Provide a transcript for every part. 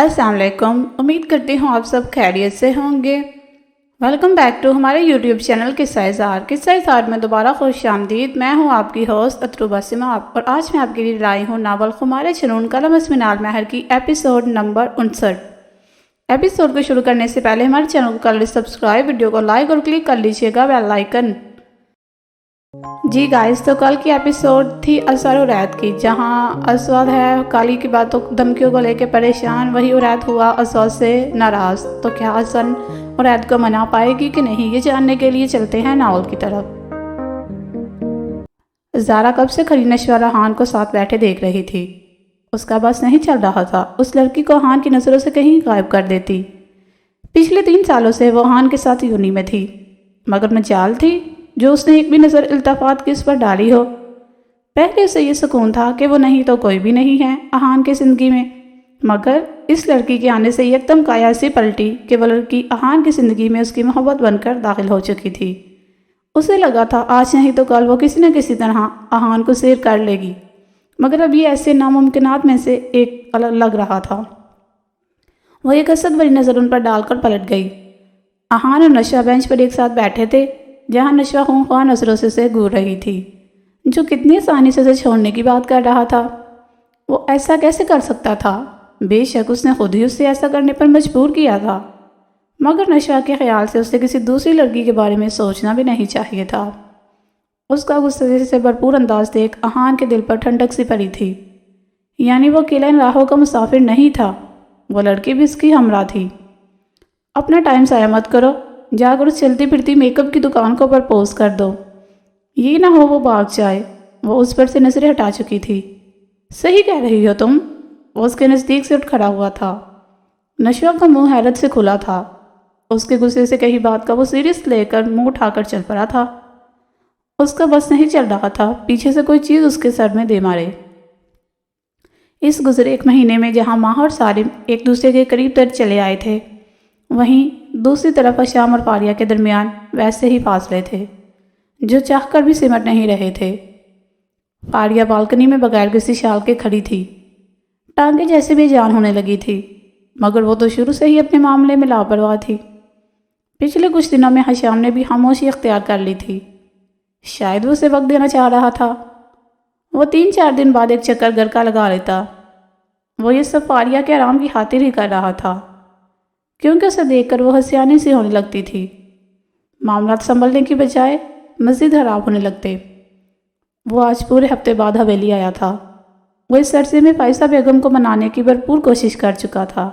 السلام علیکم، امید کرتی ہوں آپ سب خیریت سے ہوں گے۔ ویلکم بیک ٹو ہمارے یوٹیوب چینل قصہ اظہار میں دوبارہ خوش آمدید۔ میں ہوں آپ کی ہوسٹ اطروبہ سما، اور آج میں آپ کے لیے لائی ہوں ناول خمار جنون قلم اسمنال مہر کی ایپیسوڈ نمبر 59۔ ایپیسوڈ کو شروع کرنے سے پہلے ہمارے چینل کو کر لیں سبسکرائب، ویڈیو کو لائک اور کلک کر لیجیے گا بیل آئیکن۔ جی گائز، تو کل کی ایپیسوڈ تھی اسد اور عید کی، جہاں اسد ہے کالی کی باتوں دھمکیوں کو لے کے پریشان، وہی عید ہوا اسد سے ناراض۔ تو کیا اسد اور عید کو منا پائے گی کہ نہیں، یہ جاننے کے لیے چلتے ہیں ناول کی طرف۔ زارا کب سے کھڑی نشوہ ریحان کو ساتھ بیٹھے دیکھ رہی تھی۔ اس کا بس نہیں چل رہا تھا، اس لڑکی کو ہان کی نظروں سے کہیں غائب کر دیتی۔ پچھلے 3 سالوں سے وہ ہان کے ساتھ یونی میں تھی، مگر مجال تھی جو اس نے ایک بھی نظر التفات کی اس پر ڈالی ہو۔ پہلے اسے یہ سکون تھا کہ وہ نہیں تو کوئی بھی نہیں ہے احان کی زندگی میں، مگر اس لڑکی کے آنے سے یکدم کایا ایسی پلٹی کہ وہ لڑکی احان کی زندگی میں اس کی محبت بن کر داخل ہو چکی تھی۔ اسے لگا تھا آج نہیں تو کل وہ کسی نہ کسی طرح احان کو سیر کر لے گی، مگر اب یہ ایسے ناممکنات میں سے ایک لگ رہا تھا۔ وہ ایک حسد بھری نظر ان پر ڈال کر پلٹ گئی۔ احان اور نشوہ بینچ پر ایک ساتھ بیٹھے تھے، جہاں نشوہ خونخوار نظروں سے اسے گھور رہی تھی، جو کتنی آسانی سے اسے چھوڑنے کی بات کر رہا تھا۔ وہ ایسا کیسے کر سکتا تھا؟ بے شک اس نے خود ہی اسے ایسا کرنے پر مجبور کیا تھا، مگر نشوہ کے خیال سے اسے کسی دوسری لڑکی کے بارے میں سوچنا بھی نہیں چاہیے تھا۔ اس کا غصے سے بھرپور انداز دیکھ احان کے دل پر ٹھنڈک سی پڑی تھی۔ یعنی وہ اکیلا ان راہوں کا مسافر نہیں تھا، وہ لڑکی بھی اس کی ہمراہ تھی۔ اپنا ٹائم ضائع مت کرو، جا کر اس چلتی پھرتی میک اپ کی دکان کو پرپوز کر دو، یہ نہ ہو وہ بھاگ جائے۔ وہ اس پر سے نظریں ہٹا چکی تھی۔ صحیح کہہ رہی ہو تم، وہ اس کے نزدیک سے اٹھ کھڑا ہوا تھا۔ نشوہ کا منہ حیرت سے کھلا تھا، اس کے غصے سے کہی بات کا وہ سیریس لے کر منہ اٹھا کر چل پڑا تھا۔ اس کا بس نہیں چل رہا تھا پیچھے سے کوئی چیز اس کے سر میں دے مارے۔ اس گزرے 1 مہینے میں جہاں ماہ اور سالم ایک دوسرے کے قریب تر چلے آئے تھے، وہیں دوسری طرف شام اور فاریہ کے درمیان ویسے ہی فاصلے تھے جو چاہ کر بھی سمٹ نہیں رہے تھے۔ فاریہ بالکنی میں بغیر کسی شال کے کھڑی تھی، ٹانگیں جیسے بھی جان ہونے لگی تھی، مگر وہ تو شروع سے ہی اپنے معاملے میں لاپرواہ تھی۔ پچھلے کچھ دنوں میں حشام نے بھی خاموشی اختیار کر لی تھی، شاید وہ اسے وقت دینا چاہ رہا تھا۔ وہ 3-4 دن بعد ایک چکر گھر کا لگا لیتا۔ وہ یہ سب فاریہ کے آرام کی خاطر ہی کر رہا تھا، کیونکہ اسے دیکھ کر وہ ہنسیانی سی ہونے لگتی تھی۔ معاملات سنبھلنے کی بجائے مزید خراب ہونے لگتے۔ وہ آج پورے ہفتے بعد حویلی آیا تھا۔ وہ اس عرصے میں فائزہ بیگم کو منانے کی بھرپور کوشش کر چکا تھا،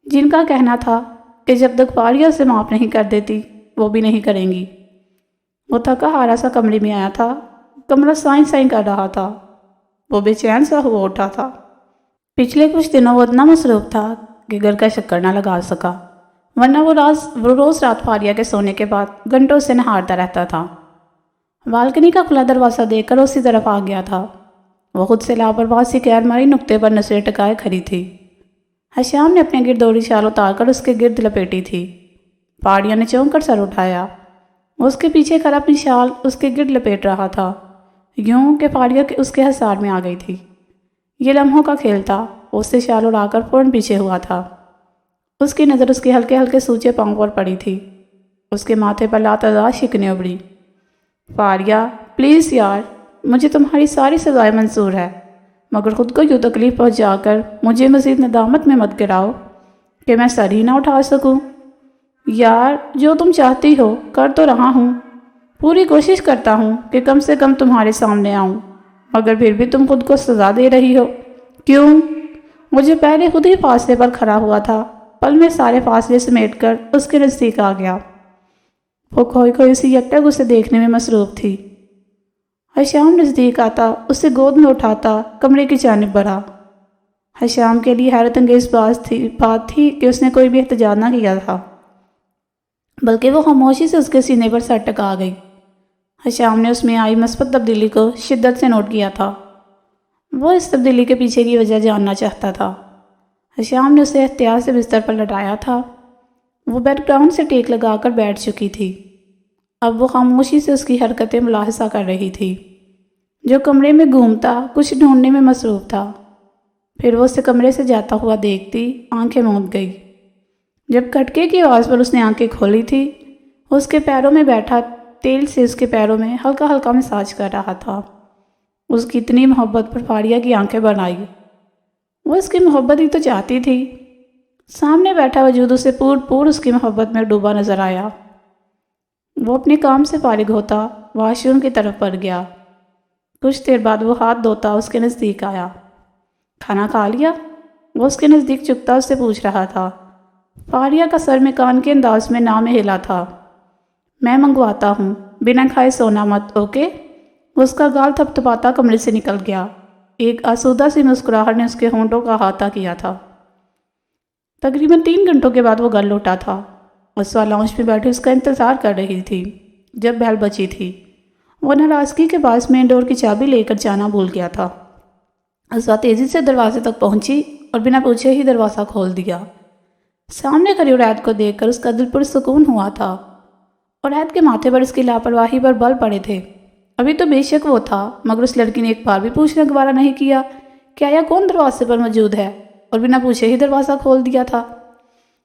جن کا کہنا تھا کہ جب تک فاریہ اسے معاف نہیں کر دیتی وہ بھی نہیں کریں گی۔ وہ تھکا ہارا سا کمرے میں آیا تھا، کمرہ سائیں سائیں کر رہا تھا، وہ بے چین سا ہوا اٹھا تھا۔ پچھلے کچھ دنوں وہ اتنا مصروف تھا کہ گھر کا چکر نہ لگا سکا، ورنہ وہ روز رات فاریہ کے سونے کے بعد گھنٹوں سے نہارتا رہتا تھا۔ بالکنی کا کھلا دروازہ دیکھ کر اسی طرف آ گیا تھا۔ وہ خود سے لاپرواہ سی غیر ماری نقطے پر نظریں ٹکائے کھڑی تھی۔ حشام نے اپنے گردوڑی شال اتار کر اس کے گرد لپیٹی تھی۔ فاریہ نے چونک کر سر اٹھایا۔ وہ اس کے پیچھے کھڑا اپنی شال اس کے گرد لپیٹ رہا تھا، یوں کہ فاریہ اس کے حصار میں آ گئی تھی۔ یہ لمحوں کا کھیل تھا، وہ اس سے شال اڑا کر فوراً پیچھے ہوا تھا۔ اس کی نظر اس کے ہلکے ہلکے سوچے پاؤں پر پڑی تھی، اس کے ماتھے پر لاتعداد شکنیں ابھری۔ فاریہ پلیز یار، مجھے تمہاری ساری سزائیں منظور ہے، مگر خود کو یوں تکلیف پہنچا کر مجھے مزید ندامت میں مت گراؤ کہ میں سر ہی نہ اٹھا سکوں۔ یار جو تم چاہتی ہو کر تو رہا ہوں، پوری کوشش کرتا ہوں کہ کم سے کم تمہارے سامنے آؤں، مگر پھر بھی تم خود کو سزا دے رہی ہو۔ کیوں؟ مجھے پہلے خود ہی فاصلے پر کھڑا ہوا تھا، پل میں سارے فاصلے سمیٹ کر اس کے نزدیک آ گیا۔ وہ کھوئی کھوئی اسی یکٹا اسے دیکھنے میں مصروف تھی۔ حشام نزدیک آتا، اسے گود میں اٹھاتا، کمرے کی جانب بڑھا۔ حشام کے لیے حیرت انگیز بات تھی کہ اس نے کوئی بھی احتجاج نہ کیا تھا، بلکہ وہ خاموشی سے اس کے سینے پر سر ٹکا گئی۔ حشام نے اس میں آئی مثبت تبدیلی کو شدت سے نوٹ کیا تھا۔ وہ اس تبدیلی کے پیچھے کی وجہ جاننا چاہتا تھا۔ حشام نے اسے احتیاط سے بستر پر لٹایا تھا۔ وہ بیک گراؤنڈ سے ٹیک لگا کر بیٹھ چکی تھی۔ اب وہ خاموشی سے اس کی حرکتیں ملاحظہ کر رہی تھی، جو کمرے میں گھومتا کچھ ڈھونڈنے میں مصروف تھا۔ پھر وہ اسے کمرے سے جاتا ہوا دیکھتی آنکھیں موند گئی۔ جب کھٹکے کی آواز پر اس نے آنکھیں کھولی تھی، اس کے پیروں میں بیٹھا تیل سے اس کے پیروں میں ہلکا ہلکا مساج کر رہا تھا۔ اس کی اتنی محبت پر فاریہ کی آنکھیں بن آئی۔ وہ اس کی محبت ہی تو چاہتی تھی۔ سامنے بیٹھا وجود اسے پور اس کی محبت میں ڈوبا نظر آیا۔ وہ اپنے کام سے فارغ ہوتا واش روم کی طرف بڑھ گیا۔ کچھ دیر بعد وہ ہاتھ دھوتا اس کے نزدیک آیا۔ کھانا کھا لیا؟ وہ اس کے نزدیک چکتا اس سے پوچھ رہا تھا۔ فاریہ کا سر میں کان کے انداز میں نہ میں ہلا تھا۔ میں منگواتا ہوں، بنا کھائے سونا مت، اوکے؟ وہ اس کا گال تھپ تھپاتا کمرے سے نکل گیا۔ ایک آسودہ سی مسکراہٹ نے اس کے ہونٹوں کا احاطہ کیا تھا۔ تقریباً 3 گھنٹوں کے بعد وہ گھر لوٹا تھا۔ اسوا لاؤنج میں بیٹھی اس کا انتظار کر رہی تھی۔ جب بیل بجی تھی، وہ ناراضگی کے باعث مین ڈور کی چابی لے کر جانا بھول گیا تھا۔ اسوا تیزی سے دروازے تک پہنچی اور بنا پوچھے ہی دروازہ کھول دیا۔ سامنے کھڑی عرایت کو دیکھ کر اس کا دل پرسکون ہوا تھا۔ عرایت کے ماتھے پر اس کی لاپرواہی پر بل پڑے تھے۔ ابھی تو بے شک وہ تھا، مگر اس لڑکی نے ایک بار بھی پوچھنا گوارا نہیں کیا کہ آیا کون دروازے پر موجود ہے، اور بنا پوچھے ہی دروازہ کھول دیا تھا۔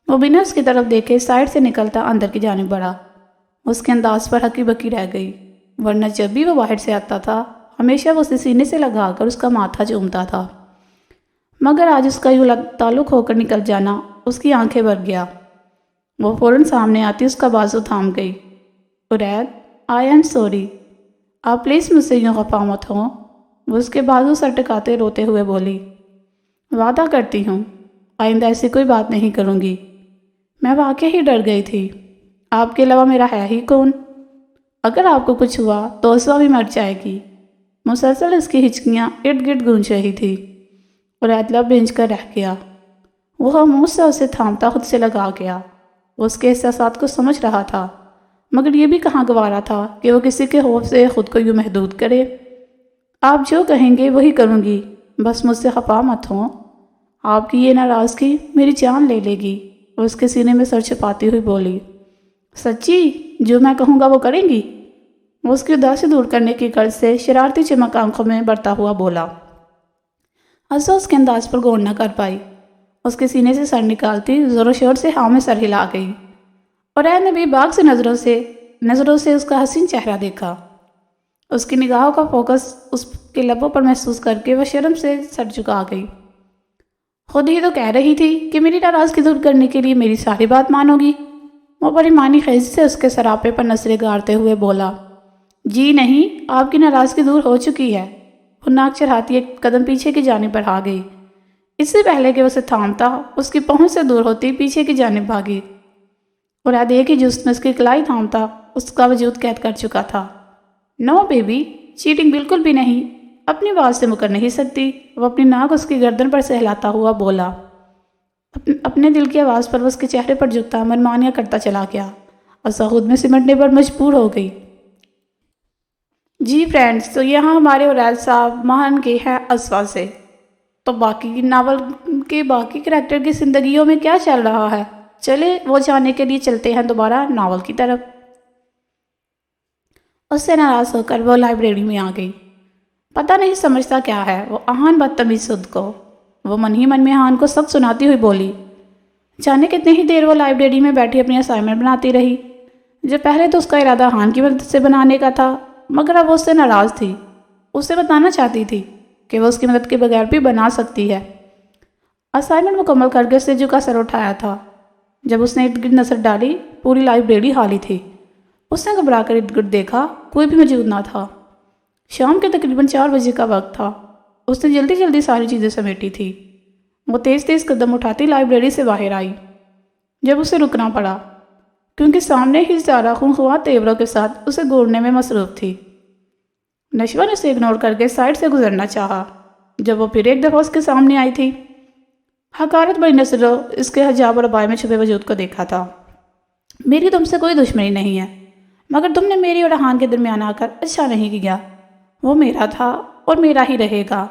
وہ بنا اس کی طرف دیکھے سائڈ سے نکلتا اندر کی جانب بڑھا۔ اس کے انداز پر ہکی بکی رہ گئی، ورنہ جب بھی وہ باہر سے آتا تھا ہمیشہ وہ اسے سینے سے لگا کر اس کا ماتھا چومتا تھا، مگر آج اس کا یوں تعلق ہو کر نکل جانا اس کی آنکھیں بھر گیا۔ وہ فوراً سامنے آتی اس کا بازو تھام گئی۔ عرایت، آئی ایم سوری، آپ پلیز مجھ سے یوں خفا مت ہوں۔ وہ اس کے بازو سر ٹکاتے روتے ہوئے بولی، وعدہ کرتی ہوں آئندہ ایسی کوئی بات نہیں کروں گی۔ میں واقعی ہی ڈر گئی تھی، آپ کے علاوہ میرا ہے ہی کون؟ اگر آپ کو کچھ ہوا تو اسوا بھی مر جائے گی۔ مسلسل اس کی ہچکیاں ارد گرد گونج رہی تھی۔ عرایت لب بھینچ کر رہ گیا۔ وہ خاموش سے اسے تھامتا خود سے لگا گیا۔ وہ اس کے احساسات کو سمجھ رہا تھا، مگر یہ بھی کہاں گوارا تھا کہ وہ کسی کے خوف سے خود کو یوں محدود کرے۔ آپ جو کہیں گے وہی کروں گی، بس مجھ سے خفا مت ہوں۔ آپ کی یہ ناراضگی میری جان لے لے گی۔ وہ اس کے سینے میں سر چھپاتی ہوئی بولی، سچی؟ جو میں کہوں گا وہ کریں گی؟ وہ اس کی اداسی دور کرنے کی غرض سے شرارتی چمک آنکھوں میں بڑھتا ہوا بولا۔ اسوا اس کے انداز پر غور نہ کر پائی۔ اس کے سینے سے سر نکالتی زور و شور سے ہاں میں سر ہلا گئی، اور عرایت نے بے باک سے نظروں سے اس کا حسین چہرہ دیکھا۔ اس کی نگاہوں کا فوکس اس کے لبوں پر محسوس کر کے وہ شرم سے سر جھکا گئی۔ خود ہی تو کہہ رہی تھی کہ میری ناراضگی دور کرنے کے لیے میری ساری بات مانو گی۔ وہ بڑی مانی خیزی سے اس کے سراپے پر نظریں گارتے ہوئے بولا، جی نہیں، آپ کی ناراضگی دور ہو چکی ہے۔ وہ ناک چڑھاتی ایک قدم پیچھے کی جانب بڑھا گئی۔ اس سے پہلے کہ وہ اسے تھامتا اس کی پہنچ سے دور ہوتی پیچھے کی جانب بھاگی، اور عرایت ایک ہی جست میں اس کی کلائی تھامتا اس کا وجود قید کر چکا تھا۔ نو بیبی، چیٹنگ بالکل بھی نہیں، اپنی بات سے مکر نہیں سکتی۔ وہ اپنی ناک اس کی گردن پر سہلاتا ہوا بولا۔ اپنے دل کی آواز پر وہ اس کے چہرے پر جھکتا منمانیاں کرتا چلا گیا۔ اسوا خود میں سمٹنے پر مجبور ہو گئی۔ جی فرینڈز، تو یہاں ہمارے عرایت صاحب مہان کے ہیں اسوا سے، تو باقی ناول کے باقی کریکٹر کی زندگیوں میں کیا چل رہا ہے، چلے وہ جاننے کے لیے چلتے ہیں دوبارہ ناول کی طرف۔ اس سے ناراض ہو کر وہ لائبریری میں آ گئی۔ پتہ نہیں سمجھتا کیا ہے وہ اہان بدتمیز خود کو۔ وہ من ہی من میں اہان کو سب سناتی ہوئی بولی، جانے کتنی ہی دیر وہ لائبریری میں بیٹھی اپنی اسائنمنٹ بناتی رہی۔ جو پہلے تو اس کا ارادہ اہان کی مدد سے بنانے کا تھا، مگر اب وہ اس سے ناراض تھی۔ اسے بتانا چاہتی تھی کہ وہ اس کی مدد کے بغیر بھی بنا سکتی ہے۔ اسائنمنٹ مکمل کر کے سجو کا سر اٹھایا تھا۔ جب اس نے ارد گرد نظر ڈالی، پوری لائبریری خالی تھی۔ اس نے گھبرا کر ارد گرد دیکھا، کوئی بھی موجود نہ تھا۔ شام کے تقریباً 4 بجے کا وقت تھا۔ اس نے جلدی جلدی ساری چیزیں سمیٹی تھی۔ وہ تیز تیز قدم اٹھاتی لائبریری سے باہر آئی۔ جب اسے رکنا پڑا کیونکہ سامنے ہی زارا خونخوار تیوروں کے ساتھ اسے گھورنے میں مصروف تھی۔ نشوہ نے اسے اگنور کر کے سائڈ سے گزرنا چاہا۔ جب وہ پھر ایک دفعہ اس کے سامنے آئی تھی، حقارت بڑی نظروں اس کے حجاب اور عبائے میں چھپے وجود کو دیکھا تھا۔ میری تم سے کوئی دشمنی نہیں ہے، مگر تم نے میری اور اہان کے درمیان آ کر اچھا نہیں کیا۔ وہ میرا تھا اور میرا ہی رہے گا۔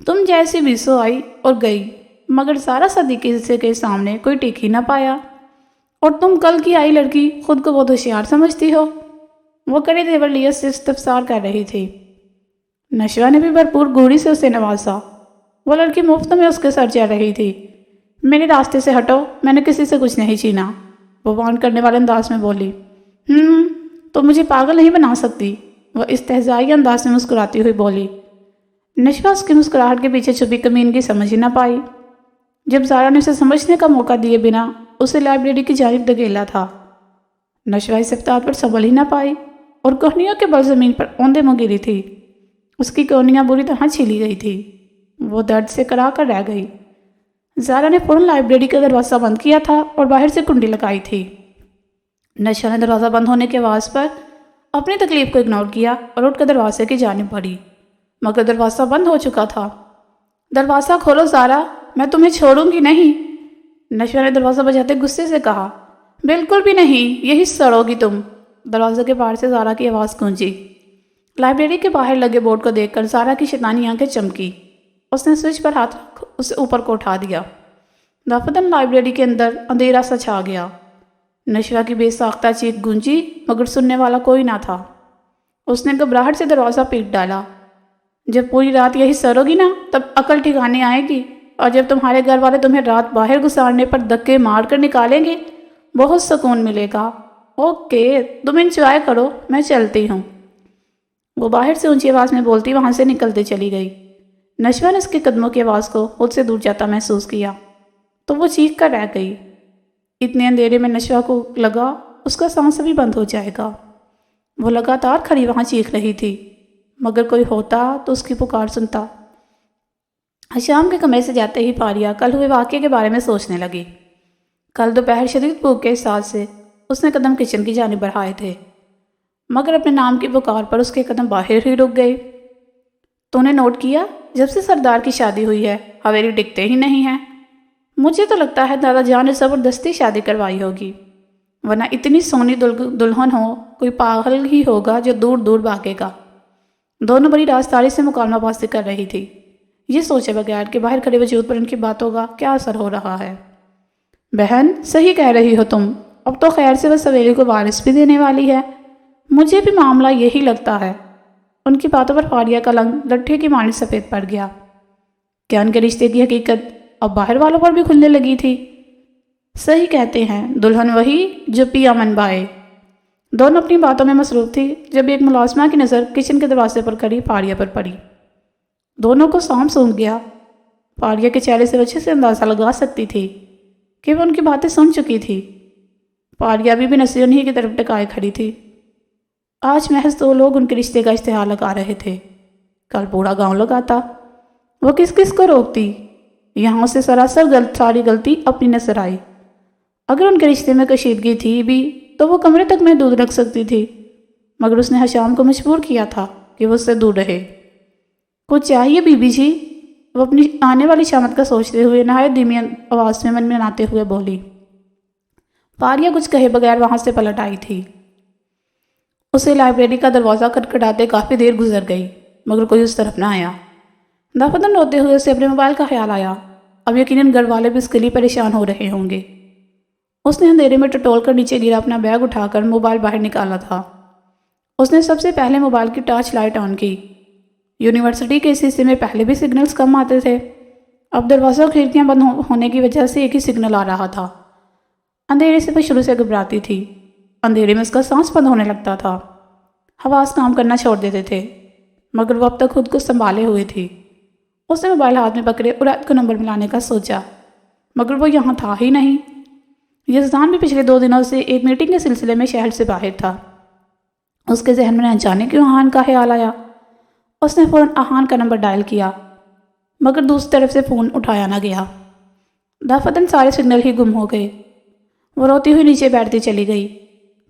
تم جیسی بھی سو آئی اور گئی، مگر سارا صدیقی سے کے سامنے کوئی ٹیک ہی نہ پایا۔ اور تم کل کی آئی لڑکی خود کو بہت ہوشیار سمجھتی ہو۔ وہ کڑے تیور لیے سے استفسار کر رہی تھی۔ نشوہ نے بھی بھرپور گوڑی سے اسے نوازا۔ وہ لڑکی مفت میں اس کے سر چڑھ رہی تھی۔ میرے راستے سے ہٹو، میں نے کسی سے کچھ نہیں چھینا، وہ وارن کرنے والے انداز میں بولی۔ تو مجھے پاگل نہیں بنا سکتی، وہ استہزائی انداز میں مسکراتی ہوئی بولی۔ نشوہ اس کی مسکراہٹ کے پیچھے چھپی کمینگی سمجھ ہی نہ پائی۔ جب زارا نے اسے سمجھنے کا موقع دیے بنا اسے لائبریری کی جانب دھکیلا تھا، نشوہ اس افتاد پر سنبھل ہی نہ پائی اور کوہنیوں کے بل زمین پر اوندے منہ گری تھی۔ اس کی کوہنیاں بری طرح چھیلی گئی تھی، وہ درد سے کرا کر رہ گئی۔ زارا نے فوراً لائبریری کا دروازہ بند کیا تھا اور باہر سے کنڈی لگائی تھی۔ نشوہ نے دروازہ بند ہونے کے آواز پر اپنی تکلیف کو اگنور کیا اور اٹھ کر دروازے کی جانب بڑھی، مگر دروازہ بند ہو چکا تھا۔ دروازہ کھولو زارا، میں تمہیں چھوڑوں گی نہیں، نشوہ نے دروازہ بجاتے غصے سے کہا۔ بالکل بھی نہیں، یہی سڑو گی تم، دروازے کے باہر سے زارا کی آواز گونجی۔ لائبریری کے باہر لگے بورڈ کو دیکھ کر زارا کی شیطانی آنکھیں چمکی۔ اس نے سوئچ پر ہاتھ رکھ اسے اوپر کو اٹھا دیا۔ دفعتاً لائبریری کے اندر اندھیرا سا چھا گیا۔ نشوہ کی بے ساختہ چیخ گونجی مگر سننے والا کوئی نہ تھا۔ اس نے گھبراہٹ سے دروازہ پیٹ ڈالا۔ جب پوری رات یہی سڑو گی نا تب عقل ٹھکانے آئے گی، اور جب تمہارے گھر والے تمہیں رات باہر گزارنے پر دھکے مار کر نکالیں گے بہت سکون ملے گا۔ اوکے، تم انجوائے کرو، میں چلتی ہوں۔ وہ باہر سے اونچی آواز میں بولتی وہاں سے نکلتے چلی گئی۔ نشوہ نے اس کے قدموں کی آواز کو خود سے دور جاتا محسوس کیا تو وہ چیخ کر رہ گئی۔ اتنے اندھیرے میں نشوہ کو لگا اس کا سانس بھی بند ہو جائے گا۔ وہ لگاتار کھڑی وہاں چیخ رہی تھی، مگر کوئی ہوتا تو اس کی پکار سنتا۔ شام کے کمرے سے جاتے ہی فاریہ کل ہوئے واقعے کے بارے میں سوچنے لگی۔ کل دوپہر شدید بھوک کے احساس سے اس نے قدم کچن کی جانب بڑھائے تھے، مگر اپنے نام کی پکار پر اس کے قدم باہر ہی رک گئے۔ تو نے نوٹ کیا جب سے سردار کی شادی ہوئی ہے حویلی ٹکتے ہی نہیں ہیں؟ مجھے تو لگتا ہے دادا جان نے زبردستی شادی کروائی ہوگی، ورنہ اتنی سونی دلہن ہو کوئی پاگل ہی ہوگا جو دور دور بھاگے گا۔ دونوں بڑی رازداری سے مکالمہ بازی کر رہی تھی، یہ سوچے بغیر کہ باہر کھڑے وجود پر ان کی باتوں کا کیا اثر ہو رہا ہے۔ بہن، صحیح کہہ رہی ہو تم، اب تو خیر سے وہ سویری کو وارث بھی دینے والی ہے، مجھے بھی معاملہ یہی لگتا ہے۔ ان کی باتوں پر فاریہ کا رنگ لٹھے کی مانند سفید پڑ گیا۔ کیا ان کے رشتے کی حقیقت اب باہر والوں پر بھی کھلنے لگی تھی؟ صحیح کہتے ہیں، دلہن وہی جو پیا من بائے۔ دونوں اپنی باتوں میں مصروف تھی جب ایک ملازمہ کی نظر کچن کے دروازے پر کھڑی فاریہ پر پڑی۔ دونوں کو سام سونگ گیا۔ فاریہ کے چہرے سے اچھے سے اندازہ لگا سکتی تھی کہ وہ ان کی باتیں سن چکی تھی۔ فاریہ بھی نصیر انہی کی طرف ٹکائے کھڑی تھی۔ آج محض 2 لوگ ان کے رشتے کا اشتہار لگا رہے تھے، کل پورا گاؤں لگاتا۔ وہ کس کس کو روکتی؟ یہاں سے سراسر ساری غلطی اپنی نظر آئی۔ اگر ان کے رشتے میں کشیدگی تھی بھی تو وہ کمرے تک محدود رکھ سکتی تھی، مگر اس نے حشام کو مجبور کیا تھا کہ وہ اس سے دور رہے۔ کچھ چاہیے بی بی جی؟ وہ اپنی آنے والی شامت کا سوچتے ہوئے نہایت دھیمی آواز میں منمناتے ہوئے بولی۔ فاریہ کچھ کہے بغیر وہاں سے پلٹ آئی تھی۔ اسے لائبریری کا دروازہ کھٹکھٹاتے کافی دیر گزر گئی، مگر کوئی اس طرف نہ آیا۔ دفعتاً روتے ہوئے اسے اپنے موبائل کا خیال آیا، اب یقیناً گھر والے بھی اس کے لیے پریشان ہو رہے ہوں گے۔ اس نے اندھیرے میں ٹٹول کر نیچے گرا اپنا بیگ اٹھا کر موبائل باہر نکالا تھا۔ اس نے سب سے پہلے موبائل کی ٹارچ لائٹ آن کی۔ یونیورسٹی کے اس حصے میں پہلے بھی سگنلز کم آتے تھے، اب دروازہ اور کھڑکیاں بند ہونے کی وجہ سے ایک ہی سگنل آ رہا تھا۔ اندھیرے سے وہ شروع سے گھبراتی تھی، اندھیرے میں اس کا سانس بند ہونے لگتا تھا، حواس کام کرنا چھوڑ دیتے تھے، مگر وہ اب تک خود کو سنبھالے ہوئے تھی۔ اس نے موبائل ہاتھ میں پکڑے اور عائد کو نمبر ملانے کا سوچا، مگر وہ یہاں تھا ہی نہیں۔ یزدان بھی پچھلے 2 دنوں سے ایک میٹنگ کے سلسلے میں شہر سے باہر تھا۔ اس کے ذہن میں نہ جانے کیوں احان کا خیال آیا۔ اس نے فوراً احان کا نمبر ڈائل کیا، مگر دوسری طرف سے فون اٹھایا نہ گیا۔ دفعتاً سارے سگنل ہی گم ہو گئے۔ وہ روتی ہوئی نیچے بیٹھتی چلی گئی،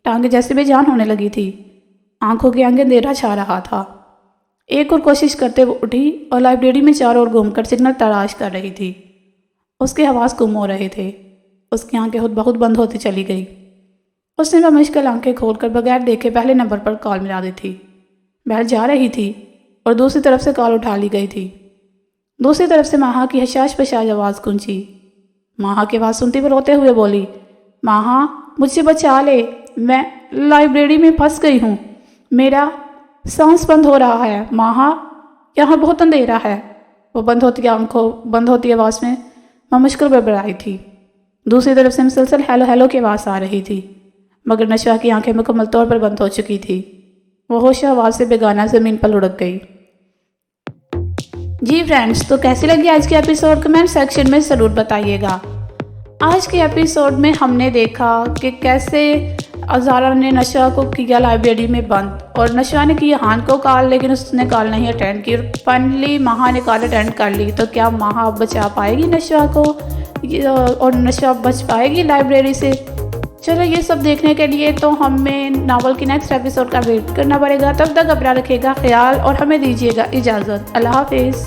ٹانگیں جیسے بے جان ہونے لگی تھی، آنکھوں کے آگے اندھیرا چھا رہا تھا۔ ایک اور کوشش کرتے وہ اٹھی اور لائبریری میں چاروں اور گھوم کر سگنل تلاش کر رہی تھی۔ اس کے حواس گم ہو رہے تھے، اس کی آنکھیں خود بخود بند ہوتی چلی گئی۔ اس نے بمشکل آنکھیں کھول کر بغیر دیکھے پہلے نمبر پر کال ملا دی تھی۔ بیل جا رہی تھی اور دوسری طرف سے کال اٹھا لی گئی تھی۔ دوسری طرف سے ماہا کی حشاش پشاش آواز گونجی۔ ماہا کی آواز سنتی وہ روتے ہوئے بولی، ماہا مجھے بچا لے، میں لائبریری میں پھنس گئی ہوں، میرا سانس بند ہو رہا ہے، ماہا یہاں بہت اندھیرا ہے۔ وہ بند ہوتی آواز میں مشکل بڑبڑائی تھی۔ دوسری طرف سے مسلسل ہیلو ہیلو کی آواز آ رہی تھی، مگر نشوہ کی آنکھیں مکمل طور پر بند ہو چکی تھی۔ وہ ہوش آواز سے بیگانہ زمین پر لڑک گئی۔ جی فرینڈز، تو کیسی لگی آج کی ایپیسوڈ؟ کمنٹ سیکشن میں ضرور بتائیے گا۔ آج کے ایپیسوڈ میں ہم نے دیکھا کہ کیسے زارا نے نشوہ کو کیا لائبریری میں بند، اور نشوہ نے کی ہان کو کال، لیکن اس نے کال نہیں اٹینڈ کی، اور فائنلی مہا نے کال اٹینڈ کر لی۔ تو کیا مہا بچا پائے گی نشوہ کو، اور نشوہ بچ پائے گی لائبریری سے؟ چلو یہ سب دیکھنے کے لیے تو ہمیں ناول کی نیکسٹ ایپیسوڈ کا ویٹ کرنا پڑے گا۔ تب تک اپنا رکھے گا خیال اور ہمیں دیجیے گا اجازت۔ اللہ حافظ۔